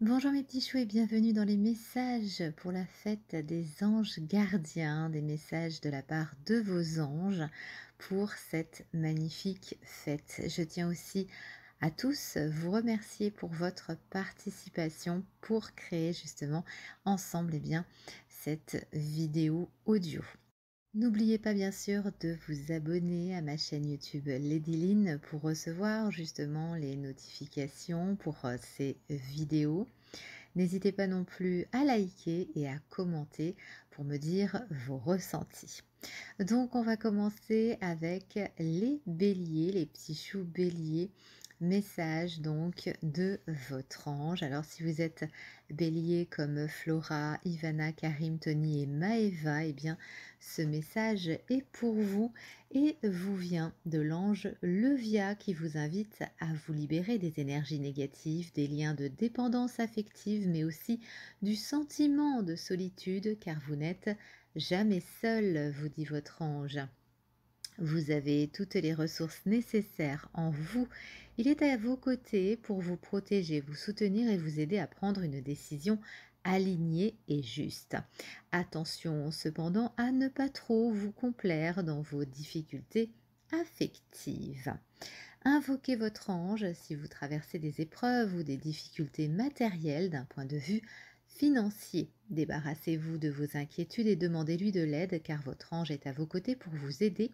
Bonjour mes petits choux et bienvenue dans les messages pour la fête des anges gardiens, des messages de la part de vos anges pour cette magnifique fête. Je tiens aussi à tous vous remercier pour votre participation pour créer justement ensemble cette vidéo audio. N'oubliez pas bien sûr de vous abonner à ma chaîne YouTube Lady pour recevoir justement les notifications pour ces vidéos. N'hésitez pas non plus à liker et à commenter pour me dire vos ressentis. Donc on va commencer avec les béliers, les petits choux béliers. Message donc de votre ange. Alors si vous êtes bélier comme Flora, Ivana, Karim, Tony et Maeva, eh bien ce message est pour vous et vous vient de l'ange Levia qui vous invite à vous libérer des énergies négatives, des liens de dépendance affective, mais aussi du sentiment de solitude car vous n'êtes jamais seul, vous dit votre ange. Vous avez toutes les ressources nécessaires en vous. Il est à vos côtés pour vous protéger, vous soutenir et vous aider à prendre une décision alignée et juste. Attention cependant à ne pas trop vous complaire dans vos difficultés affectives. Invoquez votre ange si vous traversez des épreuves ou des difficultés matérielles d'un point de vue financier. Débarrassez-vous de vos inquiétudes et demandez-lui de l'aide car votre ange est à vos côtés pour vous aider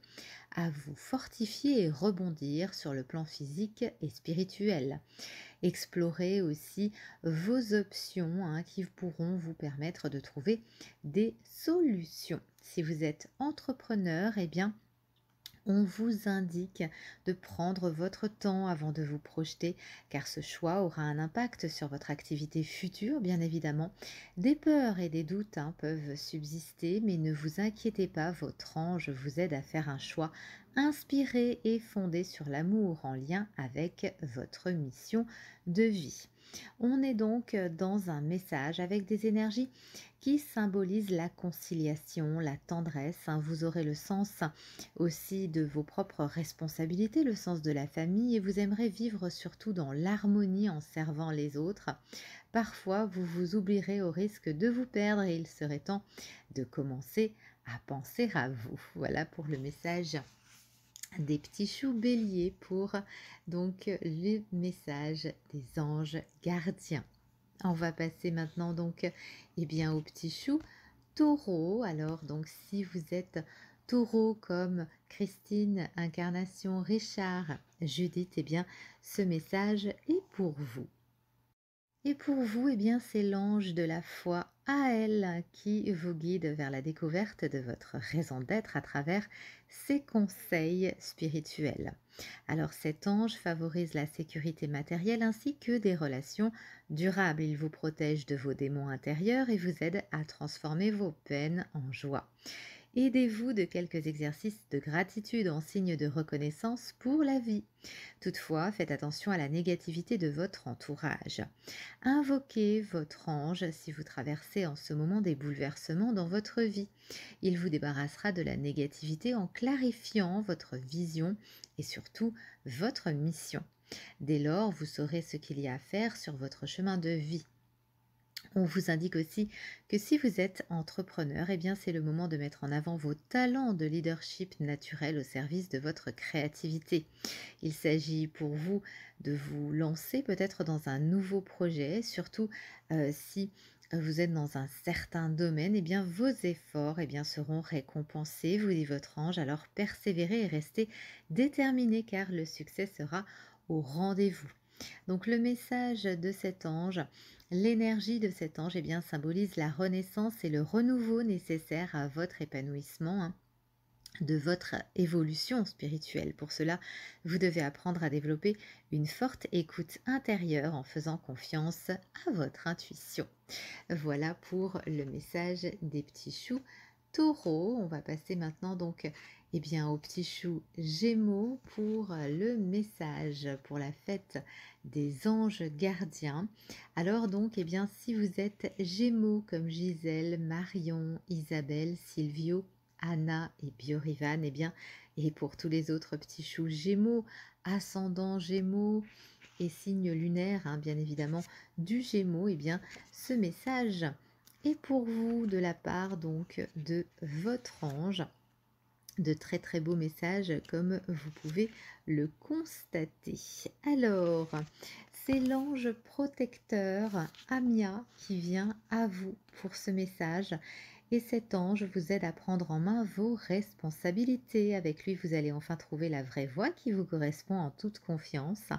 à vous fortifier et rebondir sur le plan physique et spirituel. Explorez aussi vos options qui pourront vous permettre de trouver des solutions. Si vous êtes entrepreneur, eh bien, on vous indique de prendre votre temps avant de vous projeter, car ce choix aura un impact sur votre activité future, bien évidemment. Des peurs et des doutes peuvent subsister, mais ne vous inquiétez pas, votre ange vous aide à faire un choix inspiré et fondé sur l'amour en lien avec votre mission de vie. On est donc dans un message avec des énergies qui symbolisent la conciliation, la tendresse. Vous aurez le sens aussi de vos propres responsabilités, le sens de la famille et vous aimerez vivre surtout dans l'harmonie en servant les autres. Parfois, vous vous oublierez au risque de vous perdre et il serait temps de commencer à penser à vous. Voilà pour le message des petits choux béliers pour donc le message des anges gardiens. On va passer maintenant donc aux petits choux taureau. Alors donc si vous êtes taureau comme Christine, Incarnation, Richard, Judith, eh bien ce message est pour vous. Et pour vous, eh bien, c'est l'ange de la foi Aël qui vous guide vers la découverte de votre raison d'être à travers ses conseils spirituels. Alors cet ange favorise la sécurité matérielle ainsi que des relations durables. Il vous protège de vos démons intérieurs et vous aide à transformer vos peines en joie. Aidez-vous de quelques exercices de gratitude en signe de reconnaissance pour la vie. Toutefois, faites attention à la négativité de votre entourage. Invoquez votre ange si vous traversez en ce moment des bouleversements dans votre vie. Il vous débarrassera de la négativité en clarifiant votre vision et surtout votre mission. Dès lors, vous saurez ce qu'il y a à faire sur votre chemin de vie. On vous indique aussi que si vous êtes entrepreneur, eh bien c'est le moment de mettre en avant vos talents de leadership naturel au service de votre créativité. Il s'agit pour vous de vous lancer peut-être dans un nouveau projet, surtout si vous êtes dans un certain domaine, eh bien vos efforts seront récompensés, vous dit votre ange, alors persévérez et restez déterminés car le succès sera au rendez-vous. Donc le message de cet ange, l'énergie de cet ange symbolise la renaissance et le renouveau nécessaire à votre épanouissement, de votre évolution spirituelle. Pour cela, vous devez apprendre à développer une forte écoute intérieure en faisant confiance à votre intuition. Voilà pour le message des petits choux taureaux. On va passer maintenant donc aux petits choux gémeaux pour le message pour la fête des anges gardiens. Alors donc si vous êtes gémeaux comme Gisèle, Marion, Isabelle, Silvio, Anna et Biorivan, et pour tous les autres petits choux gémeaux, ascendant gémeaux, et signe lunaire, hein, bien évidemment, du Gémeaux, eh bien, ce message est pour vous de la part donc de votre ange. De très très beaux messages comme vous pouvez le constater. Alors, c'est l'ange protecteur Amia qui vient à vous pour ce message. Et cet ange vous aide à prendre en main vos responsabilités. Avec lui, vous allez enfin trouver la vraie voie qui vous correspond en toute confiance.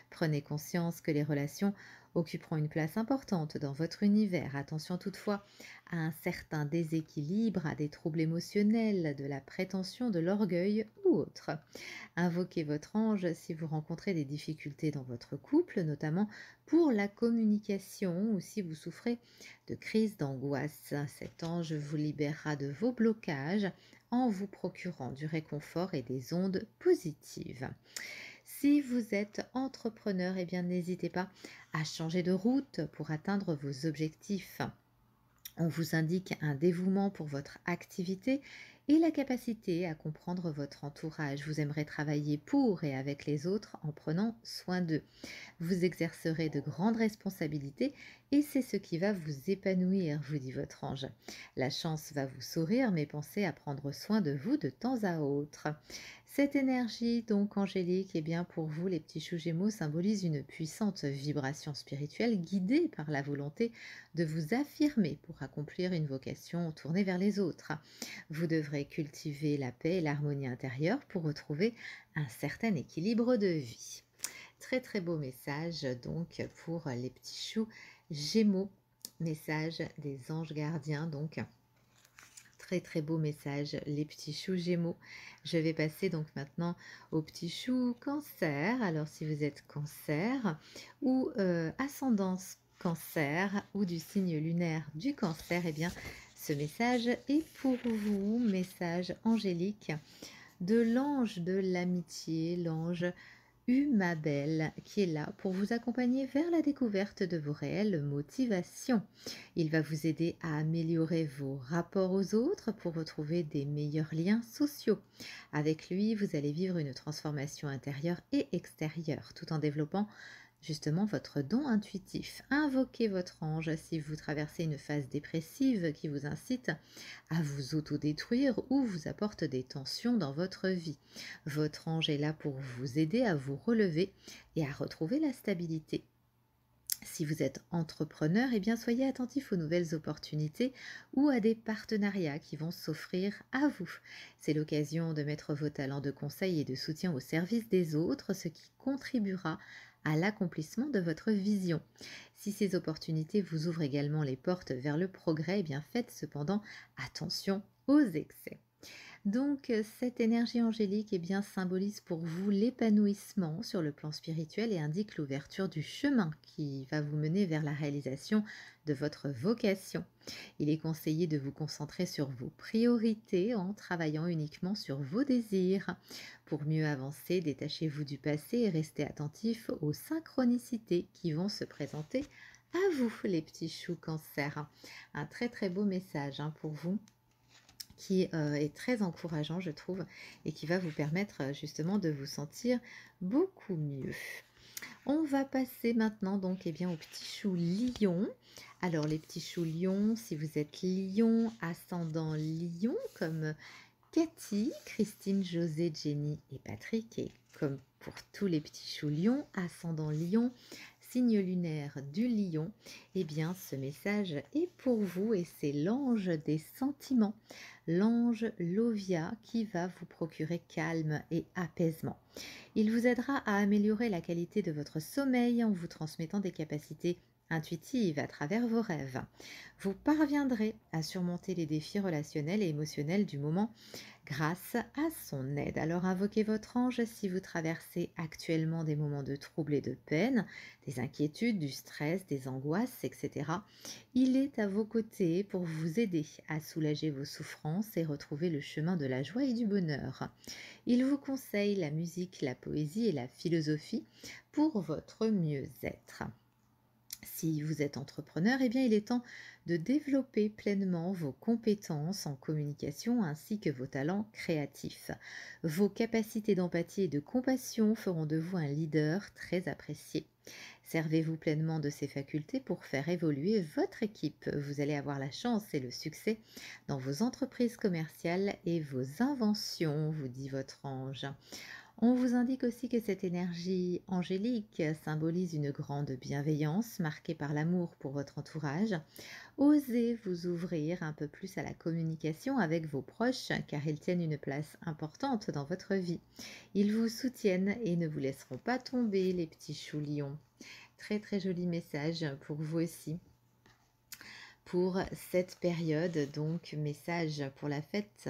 Prenez conscience que les relations occuperont une place importante dans votre univers. Attention toutefois à un certain déséquilibre, à des troubles émotionnels, de la prétention, de l'orgueil ou autre. Invoquez votre ange si vous rencontrez des difficultés dans votre couple, notamment pour la communication ou si vous souffrez de crises d'angoisse. Cet ange vous libérera de vos blocages en vous procurant du réconfort et des ondes positives. Si vous êtes entrepreneur, eh bien n'hésitez pas à changer de route pour atteindre vos objectifs. On vous indique un dévouement pour votre activité et la capacité à comprendre votre entourage. Vous aimerez travailler pour et avec les autres en prenant soin d'eux. Vous exercerez de grandes responsabilités et c'est ce qui va vous épanouir, vous dit votre ange. La chance va vous sourire, mais pensez à prendre soin de vous de temps à autre. Cette énergie donc angélique, eh bien pour vous les petits choux Gémeaux, symbolise une puissante vibration spirituelle guidée par la volonté de vous affirmer pour accomplir une vocation tournée vers les autres. Vous devrez cultiver la paix et l'harmonie intérieure pour retrouver un certain équilibre de vie. Très très beau message donc pour les petits choux Gémeaux, message des anges gardiens donc. Très très beau message, les petits choux Gémeaux. Je vais passer donc maintenant aux petits choux Cancer. Alors si vous êtes Cancer ou ascendance Cancer ou du signe lunaire du Cancer, eh bien ce message est pour vous, message angélique de l'ange de l'amitié, l'ange Humabel, qui est là pour vous accompagner vers la découverte de vos réelles motivations. Il va vous aider à améliorer vos rapports aux autres pour retrouver des meilleurs liens sociaux. Avec lui, vous allez vivre une transformation intérieure et extérieure, tout en développant justement votre don intuitif. Invoquez votre ange si vous traversez une phase dépressive qui vous incite à vous autodétruire ou vous apporte des tensions dans votre vie. Votre ange est là pour vous aider à vous relever et à retrouver la stabilité. Si vous êtes entrepreneur, eh bien soyez attentif aux nouvelles opportunités ou à des partenariats qui vont s'offrir à vous. C'est l'occasion de mettre vos talents de conseil et de soutien au service des autres, ce qui contribuera à l'accomplissement de votre vision. Si ces opportunités vous ouvrent également les portes vers le progrès, eh bien faites cependant attention aux excès. Donc, cette énergie angélique eh bien, symbolise pour vous l'épanouissement sur le plan spirituel et indique l'ouverture du chemin qui va vous mener vers la réalisation de votre vocation. Il est conseillé de vous concentrer sur vos priorités en travaillant uniquement sur vos désirs. Pour mieux avancer, détachez-vous du passé et restez attentif aux synchronicités qui vont se présenter à vous, les petits choux Cancer. Un très très beau message pour vous, qui est très encourageant, je trouve, et qui va vous permettre justement de vous sentir beaucoup mieux. On va passer maintenant donc eh bien, aux petits choux lions. Alors les petits choux lions, si vous êtes lion, ascendant lion, comme Cathy, Christine, José, Jenny et Patrick, et comme pour tous les petits choux lions, ascendant lion, signe lunaire du lion, eh bien ce message est pour vous et c'est l'ange des sentiments, l'ange Lovia qui va vous procurer calme et apaisement. Il vous aidera à améliorer la qualité de votre sommeil en vous transmettant des capacités intuitives à travers vos rêves. Vous parviendrez à surmonter les défis relationnels et émotionnels du moment grâce à son aide. Alors invoquez votre ange si vous traversez actuellement des moments de trouble et de peine, des inquiétudes, du stress, des angoisses, etc. Il est à vos côtés pour vous aider à soulager vos souffrances et retrouver le chemin de la joie et du bonheur. Il vous conseille la musique, la poésie et la philosophie pour votre mieux-être. Si vous êtes entrepreneur, eh bien, il est temps de développer pleinement vos compétences en communication ainsi que vos talents créatifs. Vos capacités d'empathie et de compassion feront de vous un leader très apprécié. Servez-vous pleinement de ces facultés pour faire évoluer votre équipe. Vous allez avoir la chance et le succès dans vos entreprises commerciales et vos inventions, vous dit votre ange. On vous indique aussi que cette énergie angélique symbolise une grande bienveillance marquée par l'amour pour votre entourage. Osez vous ouvrir un peu plus à la communication avec vos proches car ils tiennent une place importante dans votre vie. Ils vous soutiennent et ne vous laisseront pas tomber les petits choux lions. Très très joli message pour vous aussi pour cette période, donc message pour la fête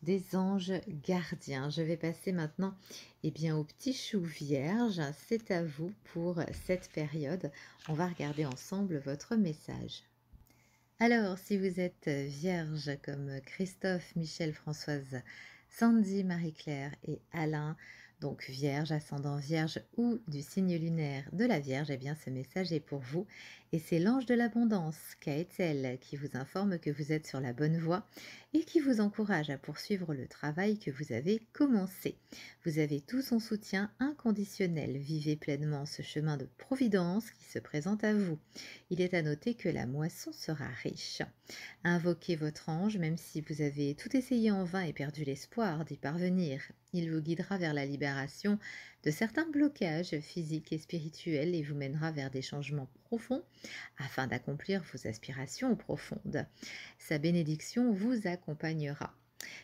des anges gardiens. Je vais passer maintenant au petit chou vierge. C'est à vous pour cette période. On va regarder ensemble votre message. Alors, si vous êtes vierge comme Christophe, Michel, Françoise, Sandy, Marie-Claire et Alain, donc vierge, ascendant vierge ou du signe lunaire de la Vierge, eh bien ce message est pour vous. Et c'est l'ange de l'abondance, Kaetel, qui vous informe que vous êtes sur la bonne voie et qui vous encourage à poursuivre le travail que vous avez commencé. Vous avez tout son soutien inconditionnel. Vivez pleinement ce chemin de providence qui se présente à vous. Il est à noter que la moisson sera riche. Invoquez votre ange, même si vous avez tout essayé en vain et perdu l'espoir d'y parvenir. Il vous guidera vers la libération de certains blocages physiques et spirituels et vous mènera vers des changements profonds afin d'accomplir vos aspirations profondes. Sa bénédiction vous accompagnera.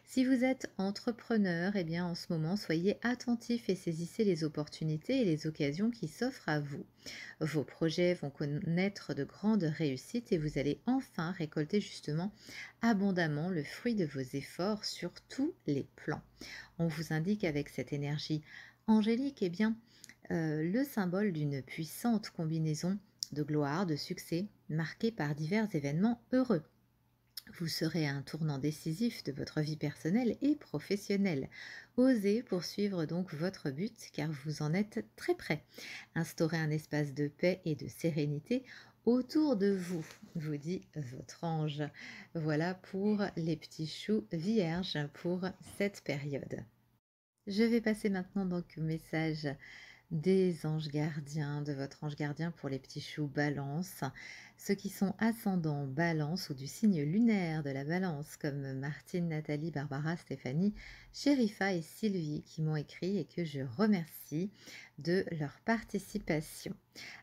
Si vous êtes entrepreneur, eh bien en ce moment, soyez attentif et saisissez les opportunités et les occasions qui s'offrent à vous. Vos projets vont connaître de grandes réussites et vous allez enfin récolter justement abondamment le fruit de vos efforts sur tous les plans. On vous indique avec cette énergie angélique, le symbole d'une puissante combinaison de gloire, de succès, marquée par divers événements heureux. Vous serez à un tournant décisif de votre vie personnelle et professionnelle. Osez poursuivre donc votre but car vous en êtes très près. Instaurez un espace de paix et de sérénité autour de vous, vous dit votre ange. Voilà pour les petits choux vierges pour cette période. Je vais passer maintenant donc au message des anges gardiens, de votre ange gardien pour les petits choux balance, ceux qui sont ascendants balance ou du signe lunaire de la balance comme Martine, Nathalie, Barbara, Stéphanie, Chérifa et Sylvie qui m'ont écrit et que je remercie de leur participation.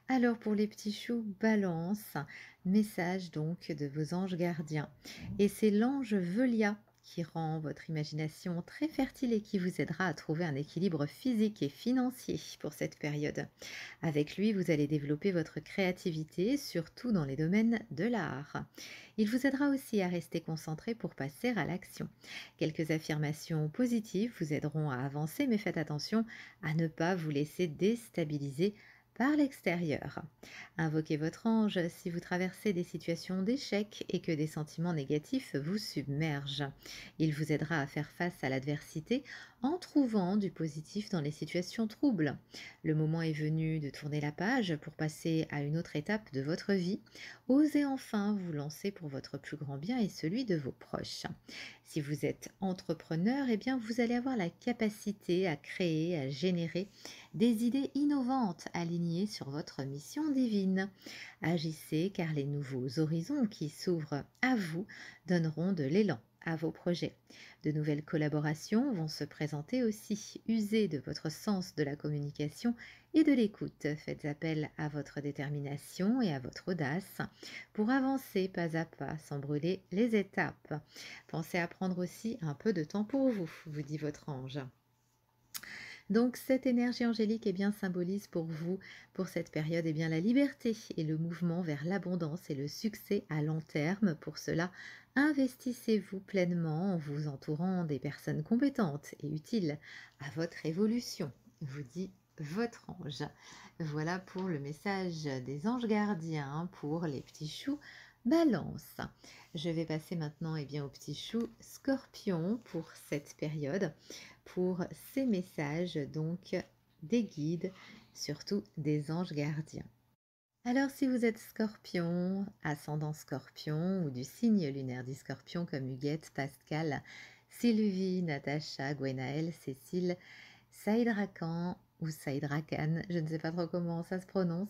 Alors pour les petits choux balance, message donc de vos anges gardiens et c'est l'ange Velia qui rend votre imagination très fertile et qui vous aidera à trouver un équilibre physique et financier pour cette période. Avec lui, vous allez développer votre créativité, surtout dans les domaines de l'art. Il vous aidera aussi à rester concentré pour passer à l'action. Quelques affirmations positives vous aideront à avancer, mais faites attention à ne pas vous laisser déstabiliser par l'extérieur. Invoquez votre ange si vous traversez des situations d'échec et que des sentiments négatifs vous submergent. Il vous aidera à faire face à l'adversité en trouvant du positif dans les situations troubles. Le moment est venu de tourner la page pour passer à une autre étape de votre vie. Osez enfin vous lancer pour votre plus grand bien et celui de vos proches. Si vous êtes entrepreneur, eh bien vous allez avoir la capacité à créer, à générer des idées innovantes alignées sur votre mission divine. Agissez car les nouveaux horizons qui s'ouvrent à vous donneront de l'élan à vos projets. De nouvelles collaborations vont se présenter aussi. Usez de votre sens de la communication et de l'écoute. Faites appel à votre détermination et à votre audace pour avancer pas à pas sans brûler les étapes. Pensez à prendre aussi un peu de temps pour vous, vous dit votre ange. Donc cette énergie angélique symbolise pour vous, pour cette période, la liberté et le mouvement vers l'abondance et le succès à long terme. Pour cela, investissez-vous pleinement en vous entourant des personnes compétentes et utiles à votre évolution, vous dit votre ange. Voilà pour le message des anges gardiens pour les petits choux Balance. Je vais passer maintenant au petit chou Scorpion pour cette période, pour ces messages donc des guides, surtout des anges gardiens. Alors si vous êtes scorpion, ascendant scorpion ou du signe lunaire du scorpion comme Huguette, Pascal, Sylvie, Natacha, Gwenaëlle, Cécile, Saïd Khan ou Saïdra Khan, je ne sais pas trop comment ça se prononce,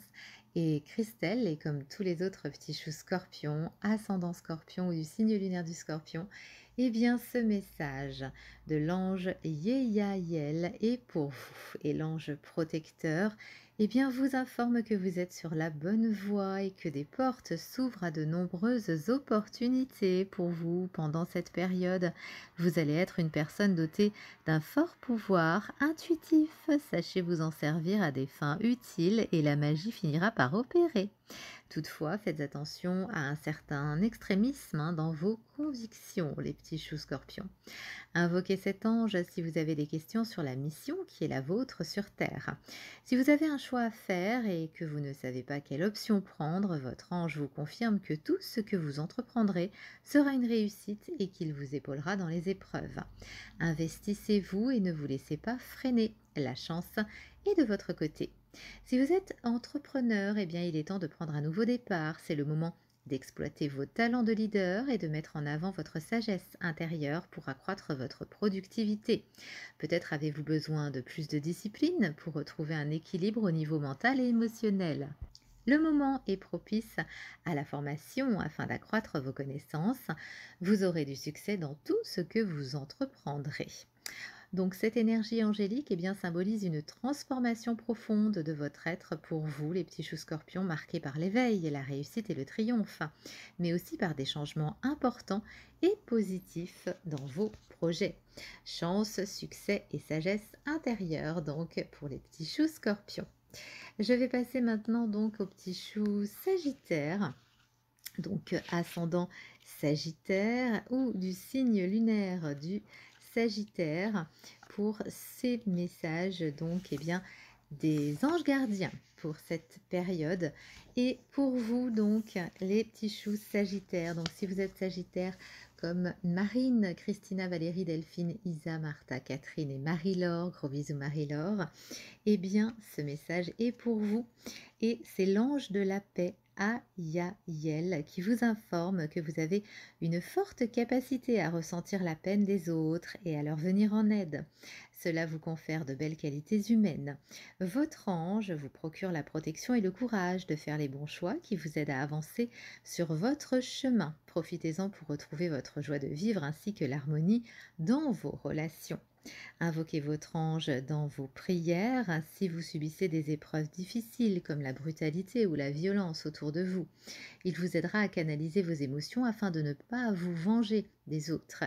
et Christelle, et comme tous les autres petits choux scorpions, ascendant scorpion ou du signe lunaire du scorpion, eh bien ce message de l'ange Yeyaïel est pour vous. Et l'ange protecteur eh bien, vous informe que vous êtes sur la bonne voie et que des portes s'ouvrent à de nombreuses opportunités pour vous pendant cette période. Vous allez être une personne dotée d'un fort pouvoir intuitif. Sachez vous en servir à des fins utiles et la magie finira par opérer. Toutefois, faites attention à un certain extrémisme dans vos convictions, les petits choux scorpions. Invoquez cet ange si vous avez des questions sur la mission qui est la vôtre sur Terre. Si vous avez un choix à faire et que vous ne savez pas quelle option prendre, votre ange vous confirme que tout ce que vous entreprendrez sera une réussite et qu'il vous épaulera dans les épreuves. Investissez-vous et ne vous laissez pas freiner. La chance est de votre côté. Si vous êtes entrepreneur, eh bien il est temps de prendre un nouveau départ. C'est le moment d'exploiter vos talents de leader et de mettre en avant votre sagesse intérieure pour accroître votre productivité. Peut-être avez-vous besoin de plus de discipline pour retrouver un équilibre au niveau mental et émotionnel. Le moment est propice à la formation afin d'accroître vos connaissances. Vous aurez du succès dans tout ce que vous entreprendrez. Donc cette énergie angélique bien, symbolise une transformation profonde de votre être pour vous, les petits choux scorpions, marqués par l'éveil, la réussite et le triomphe, mais aussi par des changements importants et positifs dans vos projets. Chance, succès et sagesse intérieure donc pour les petits choux scorpions. Je vais passer maintenant donc aux petits choux sagittaires. Donc ascendant Sagittaire ou du signe lunaire du Sagittaire pour ces messages donc bien des anges gardiens pour cette période et pour vous donc les petits choux Sagittaires. Donc si vous êtes Sagittaire comme Marine, Christina, Valérie, Delphine, Isa, Martha, Catherine et Marie-Laure, gros bisous Marie-Laure, eh bien ce message est pour vous et c'est l'ange de la paix Ayaïel qui vous informe que vous avez une forte capacité à ressentir la peine des autres et à leur venir en aide. Cela vous confère de belles qualités humaines. Votre ange vous procure la protection et le courage de faire les bons choix qui vous aident à avancer sur votre chemin. Profitez-en pour retrouver votre joie de vivre ainsi que l'harmonie dans vos relations. Invoquez votre ange dans vos prières si vous subissez des épreuves difficiles comme la brutalité ou la violence autour de vous. Il vous aidera à canaliser vos émotions afin de ne pas vous venger des autres.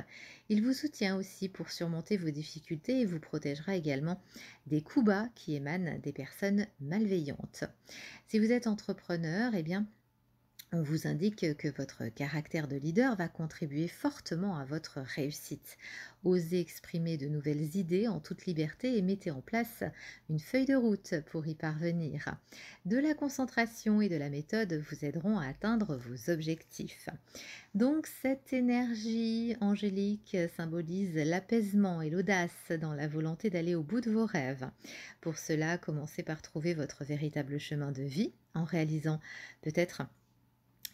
Il vous soutient aussi pour surmonter vos difficultés et vous protégera également des coups bas qui émanent des personnes malveillantes. Si vous êtes entrepreneur, eh bien, on vous indique que votre caractère de leader va contribuer fortement à votre réussite. Osez exprimer de nouvelles idées en toute liberté et mettez en place une feuille de route pour y parvenir. De la concentration et de la méthode vous aideront à atteindre vos objectifs. Donc cette énergie angélique symbolise l'apaisement et l'audace dans la volonté d'aller au bout de vos rêves. Pour cela, commencez par trouver votre véritable chemin de vie en réalisant peut-être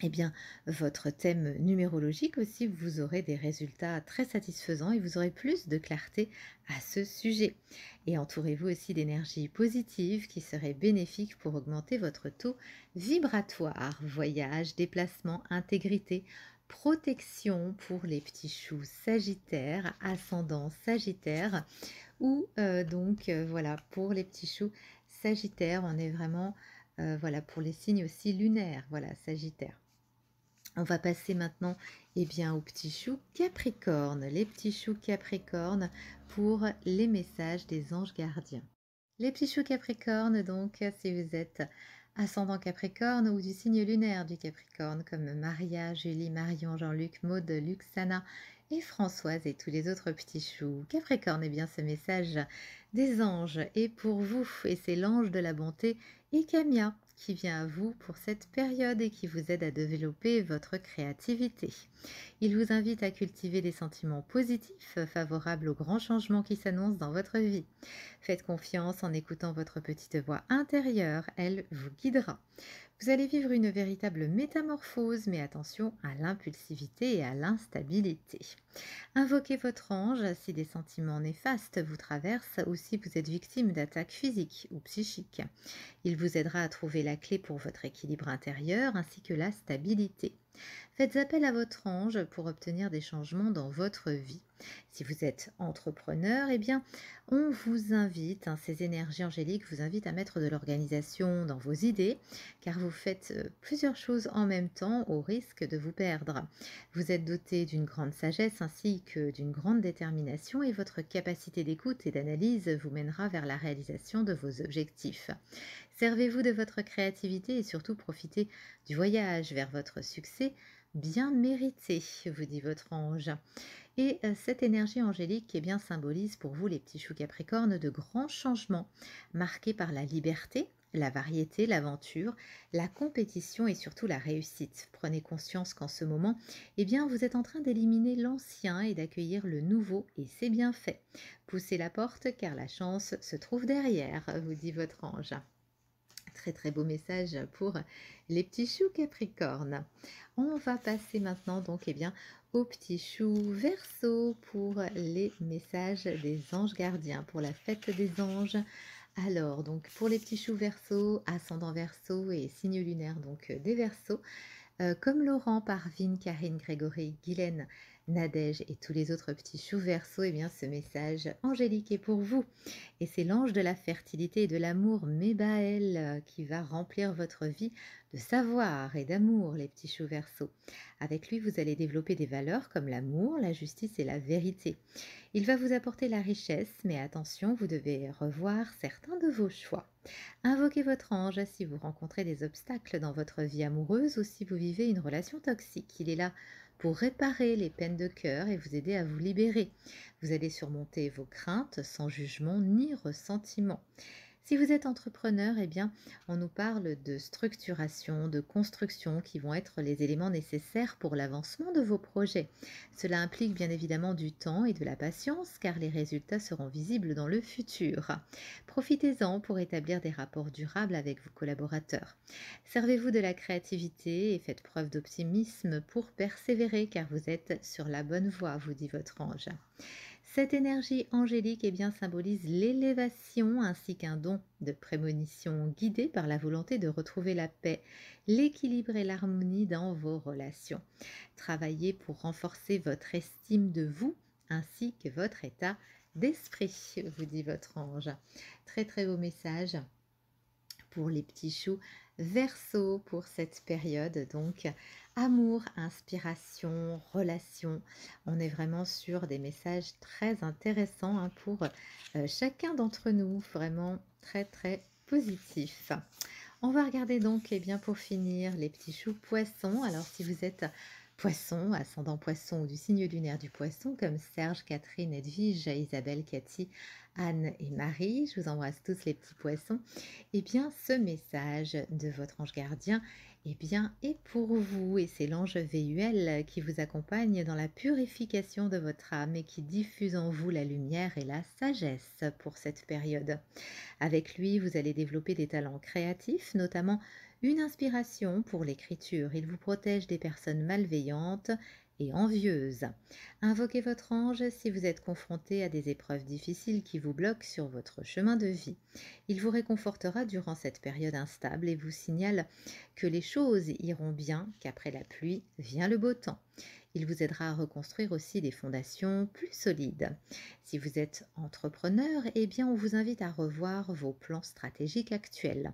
bien, votre thème numérologique aussi, vous aurez des résultats très satisfaisants et vous aurez plus de clarté à ce sujet. Et entourez-vous aussi d'énergie positive qui serait bénéfique pour augmenter votre taux vibratoire. Voyage, déplacement, intégrité, protection pour les petits choux sagittaires, ascendant sagittaire ou voilà, pour les petits choux sagittaires, on est vraiment voilà, pour les signes aussi lunaires, voilà, sagittaire. On va passer maintenant bien, aux petits choux Capricorne, les petits choux Capricorne pour les messages des anges gardiens. Les petits choux Capricorne, donc, si vous êtes ascendant Capricorne ou du signe lunaire du Capricorne, comme Maria, Julie, Marion, Jean-Luc, Maude, Luxana et Françoise et tous les autres petits choux Capricorne, bien, ce message des anges est pour vous et c'est l'ange de la bonté Ekamia qui vient à vous pour cette période et qui vous aide à développer votre créativité. Il vous invite à cultiver des sentiments positifs favorables aux grands changements qui s'annoncent dans votre vie. Faites confiance en écoutant votre petite voix intérieure, elle vous guidera. Vous allez vivre une véritable métamorphose, mais attention à l'impulsivité et à l'instabilité. Invoquez votre ange si des sentiments néfastes vous traversent ou si vous êtes victime d'attaques physiques ou psychiques. Il vous aidera à trouver la clé pour votre équilibre intérieur ainsi que la stabilité. Faites appel à votre ange pour obtenir des changements dans votre vie. Si vous êtes entrepreneur, eh bien, on vous invite, ces énergies angéliques vous invitent à mettre de l'organisation dans vos idées, car vous faites plusieurs choses en même temps au risque de vous perdre. Vous êtes doté d'une grande sagesse ainsi que d'une grande détermination et votre capacité d'écoute et d'analyse vous mènera vers la réalisation de vos objectifs. Servez-vous de votre créativité et surtout profitez du voyage vers votre succès bien mérité, vous dit votre ange. Et cette énergie angélique eh bien, symbolise pour vous, les petits choux capricornes, de grands changements, marqués par la liberté, la variété, l'aventure, la compétition et surtout la réussite. Prenez conscience qu'en ce moment, eh bien, vous êtes en train d'éliminer l'ancien et d'accueillir le nouveau, et c'est bien fait. Poussez la porte car la chance se trouve derrière, vous dit votre ange. Très très beau message pour les petits choux capricornes. On va passer maintenant donc aux petits choux Verseau pour les messages des anges gardiens pour la fête des anges. Alors donc pour les petits choux Verseau, ascendant Verseau et signe lunaire donc des Verseaux, comme Laurent, Parvine, Karine, Grégory, Guylaine, Nadège et tous les autres petits choux Verseau, eh bien ce message angélique est pour vous. Et c'est l'ange de la fertilité et de l'amour, Mébaël, qui va remplir votre vie de savoir et d'amour, les petits choux Verseau. Avec lui, vous allez développer des valeurs comme l'amour, la justice et la vérité. Il va vous apporter la richesse, mais attention, vous devez revoir certains de vos choix. Invoquez votre ange si vous rencontrez des obstacles dans votre vie amoureuse ou si vous vivez une relation toxique. Il est là pour réparer les peines de cœur et vous aider à vous libérer. Vous allez surmonter vos craintes sans jugement ni ressentiment. Si vous êtes entrepreneur, eh bien, on nous parle de structuration, de construction qui vont être les éléments nécessaires pour l'avancement de vos projets. Cela implique bien évidemment du temps et de la patience car les résultats seront visibles dans le futur. Profitez-en pour établir des rapports durables avec vos collaborateurs. Servez-vous de la créativité et faites preuve d'optimisme pour persévérer car vous êtes sur la bonne voie, vous dit votre ange. Cette énergie angélique symbolise l'élévation ainsi qu'un don de prémonition guidé par la volonté de retrouver la paix, l'équilibre et l'harmonie dans vos relations. Travaillez pour renforcer votre estime de vous ainsi que votre état d'esprit, vous dit votre ange. Très très beau message pour les petits choux Verseau pour cette période. Donc, amour, inspiration, relation. On est vraiment sur des messages très intéressants pour chacun d'entre nous. Vraiment très, très positif. On va regarder donc, pour finir, les petits choux poissons. Alors, si vous êtes poisson, ascendant poisson ou du signe lunaire du poisson, comme Serge, Catherine, Edwige, Isabelle, Cathy, Anne et Marie, je vous embrasse tous les petits poissons, ce message de votre ange gardien est pour vous et c'est l'ange VUL qui vous accompagne dans la purification de votre âme et qui diffuse en vous la lumière et la sagesse pour cette période. Avec lui, vous allez développer des talents créatifs, notamment une inspiration pour l'écriture. Il vous protège des personnes malveillantes et envieuses. Invoquez votre ange si vous êtes confronté à des épreuves difficiles qui vous bloquent sur votre chemin de vie. Il vous réconfortera durant cette période instable et vous signale que les choses iront bien, qu'après la pluie vient le beau temps. Il vous aidera à reconstruire aussi des fondations plus solides. Si vous êtes entrepreneur, on vous invite à revoir vos plans stratégiques actuels.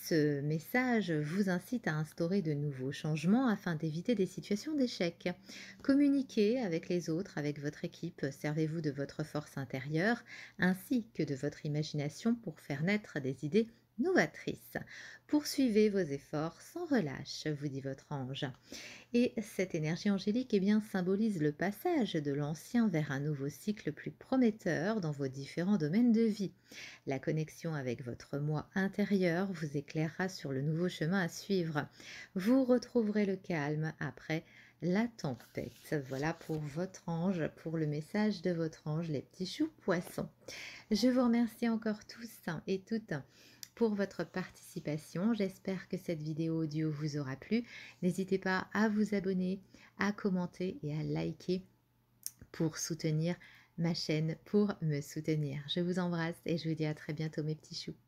Ce message vous incite à instaurer de nouveaux changements afin d'éviter des situations d'échec. Communiquez avec les autres, avec votre équipe, servez-vous de votre force intérieure ainsi que de votre imagination pour faire naître des idées novatrices. Poursuivez vos efforts sans relâche, vous dit votre ange. Et cette énergie angélique symbolise le passage de l'ancien vers un nouveau cycle plus prometteur dans vos différents domaines de vie. La connexion avec votre moi intérieur vous éclairera sur le nouveau chemin à suivre. Vous retrouverez le calme après la tempête. Voilà pour votre ange, pour le message de votre ange, les petits choux poissons. Je vous remercie encore tous et toutes pour votre participation. J'espère que cette vidéo audio vous aura plu. N'hésitez pas à vous abonner, à commenter et à liker pour soutenir ma chaîne, pour me soutenir. Je vous embrasse et je vous dis à très bientôt mes petits choux.